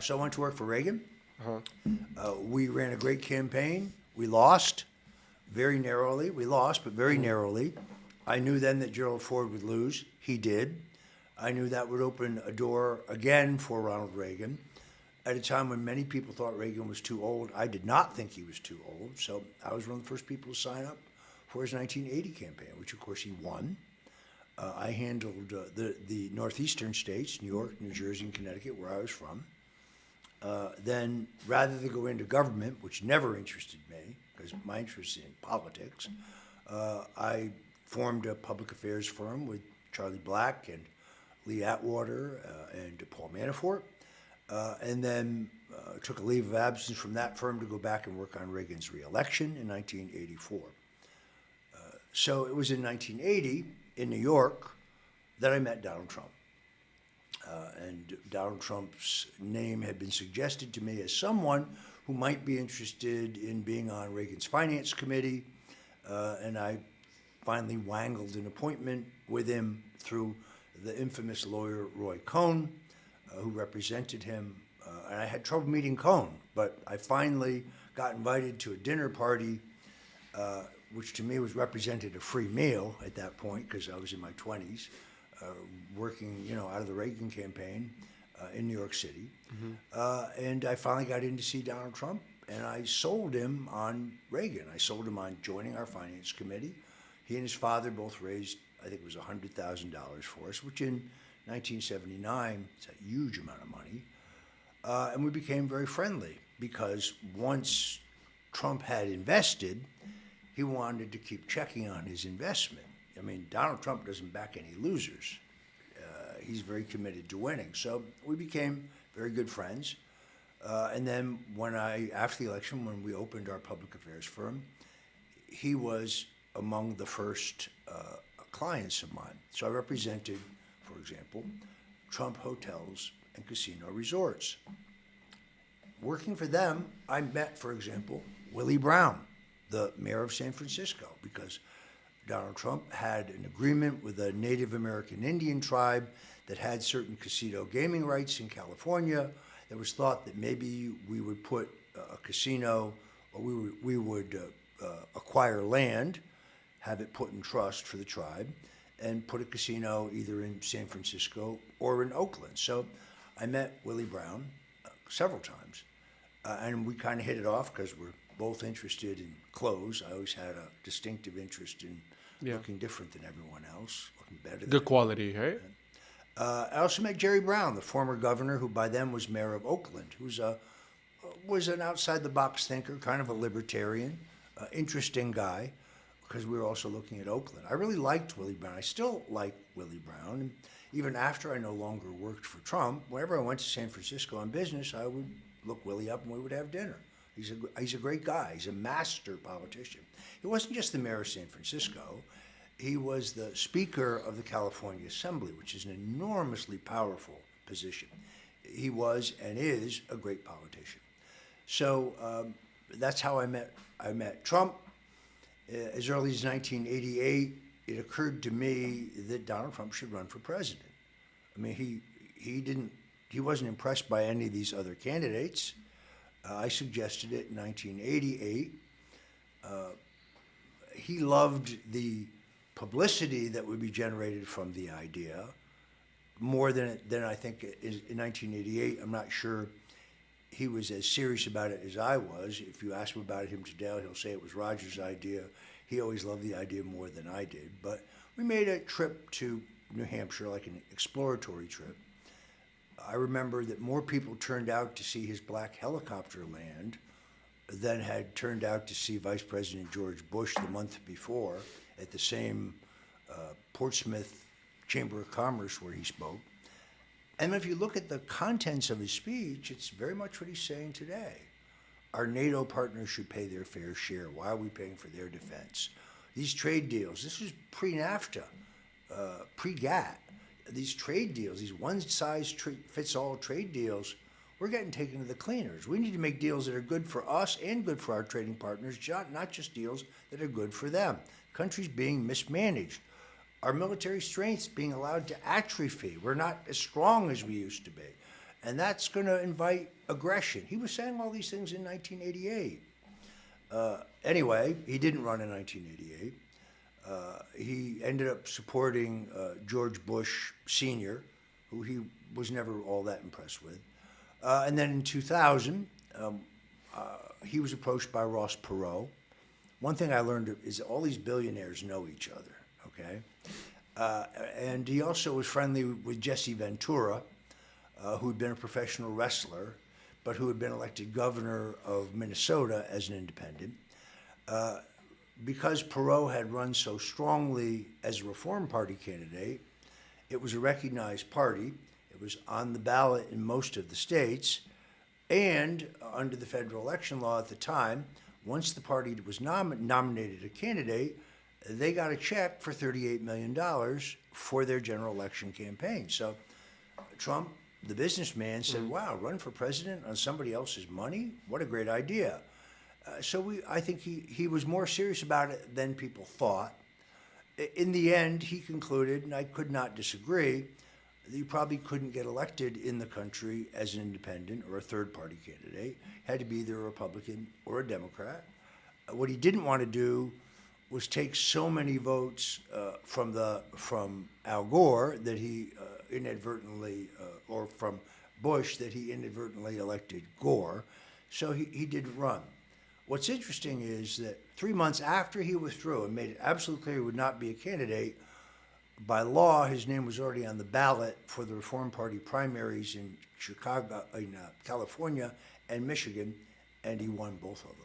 So I went to work for Reagan. Uh-huh. We ran a great campaign. We lost very narrowly. We lost, but very narrowly. I knew then that Gerald Ford would lose. He did. I knew that would open a door again for Ronald Reagan. At a time when many people thought Reagan was too old, I did not think he was too old. So I was one of the first people to sign up for his 1980 campaign, which of course he won. I handled the northeastern states, New York, New Jersey, and Connecticut, where I was from. Then, rather than go into government, which never interested me, because my interest is in politics, I formed a public affairs firm with Charlie Black and Lee Atwater and Paul Manafort, and then took a leave of absence from that firm to go back and work on Reagan's reelection in 1984. So it was in 1980 in New York that I met Donald Trump. And Donald Trump's name had been suggested to me as someone who might be interested in being on Reagan's finance committee. And I finally wangled an appointment with him through the infamous lawyer Roy Cohn, who represented him. And I had trouble meeting Cohn, but I finally got invited to a dinner party, which to me represented a free meal at that point because I was in my 20s. Working, out of the Reagan campaign in New York City. And I finally got in to see Donald Trump, and I sold him on Reagan. I sold him on joining our finance committee. He and his father both raised, I think it was $100,000 for us, which in 1979 is a huge amount of money. And we became very friendly because once Trump had invested, he wanted to keep checking on his investment. I mean, Donald Trump doesn't back any losers. He's very committed to winning. So we became very good friends. And then after the election, when we opened our public affairs firm, he was among the first clients of mine. So I represented, for example, Trump hotels and casino resorts. Working for them, I met, for example, Willie Brown, the mayor of San Francisco, because Donald Trump had an agreement with a Native American Indian tribe that had certain casino gaming rights in California. There was thought that maybe we would put a casino, or we would acquire land, have it put in trust for the tribe, and put a casino either in San Francisco or in Oakland. So I met Willie Brown several times, and we kind of hit it off because we're both interested in clothes. I always had a distinctive interest in looking different than everyone else, looking better than Good quality, right? I also met Jerry Brown, the former governor, who by then was mayor of Oakland, who was an outside-the-box thinker, kind of a libertarian, interesting guy, because we were also looking at Oakland. I really liked Willie Brown. I still like Willie Brown. And even after I no longer worked for Trump, whenever I went to San Francisco on business, I would look Willie up and we would have dinner. He's a great guy. He's a master politician. He wasn't just the mayor of San Francisco. He was the Speaker of the California Assembly, which is an enormously powerful position. He was and is a great politician. So that's how I met Trump. As early as 1988, it occurred to me that Donald Trump should run for president. I mean, he wasn't impressed by any of these other candidates. I suggested it in 1988. He loved the publicity that would be generated from the idea more than I think in 1988. I'm not sure he was as serious about it as I was. If you ask him about him today, he'll say it was Roger's idea. He always loved the idea more than I did. But we made a trip to New Hampshire, like an exploratory trip. I remember that more people turned out to see his black helicopter land than had turned out to see Vice President George Bush the month before at the same Portsmouth Chamber of Commerce where he spoke. And if you look at the contents of his speech, it's very much what he's saying today. Our NATO partners should pay their fair share. Why are we paying for their defense? These trade deals, this is pre-NAFTA, pre-GATT. These trade deals, these one-size-fits-all trade deals, we're getting taken to the cleaners. We need to make deals that are good for us and good for our trading partners, not just deals that are good for them. Countries being mismanaged. Our military strengths being allowed to atrophy. We're not as strong as we used to be. And that's going to invite aggression. He was saying all these things in 1988. Anyway, he didn't run in 1988. He ended up supporting George Bush Sr., who he was never all that impressed with. And then in 2000, he was approached by Ross Perot. One thing I learned is all these billionaires know each other, okay? And he also was friendly with Jesse Ventura, who had been a professional wrestler, but who had been elected governor of Minnesota as an independent. Because Perot had run so strongly as a Reform Party candidate, it was a recognized party. It was on the ballot in most of the states. And under the federal election law at the time, once the party was nominated a candidate, they got a check for $38 million for their general election campaign. So Trump, the businessman, said, wow, run for president on somebody else's money? What a great idea. I think he was more serious about it than people thought. In the end, he concluded, and I could not disagree, that you probably couldn't get elected in the country as an independent or a third-party candidate. Had to be either a Republican or a Democrat. What he didn't want to do was take so many votes from Al Gore that he inadvertently, or from Bush that he inadvertently elected Gore. So he didn't run. What's interesting is that 3 months after he withdrew and made it absolutely clear he would not be a candidate, by law, his name was already on the ballot for the Reform Party primaries in California and Michigan, and he won both of them.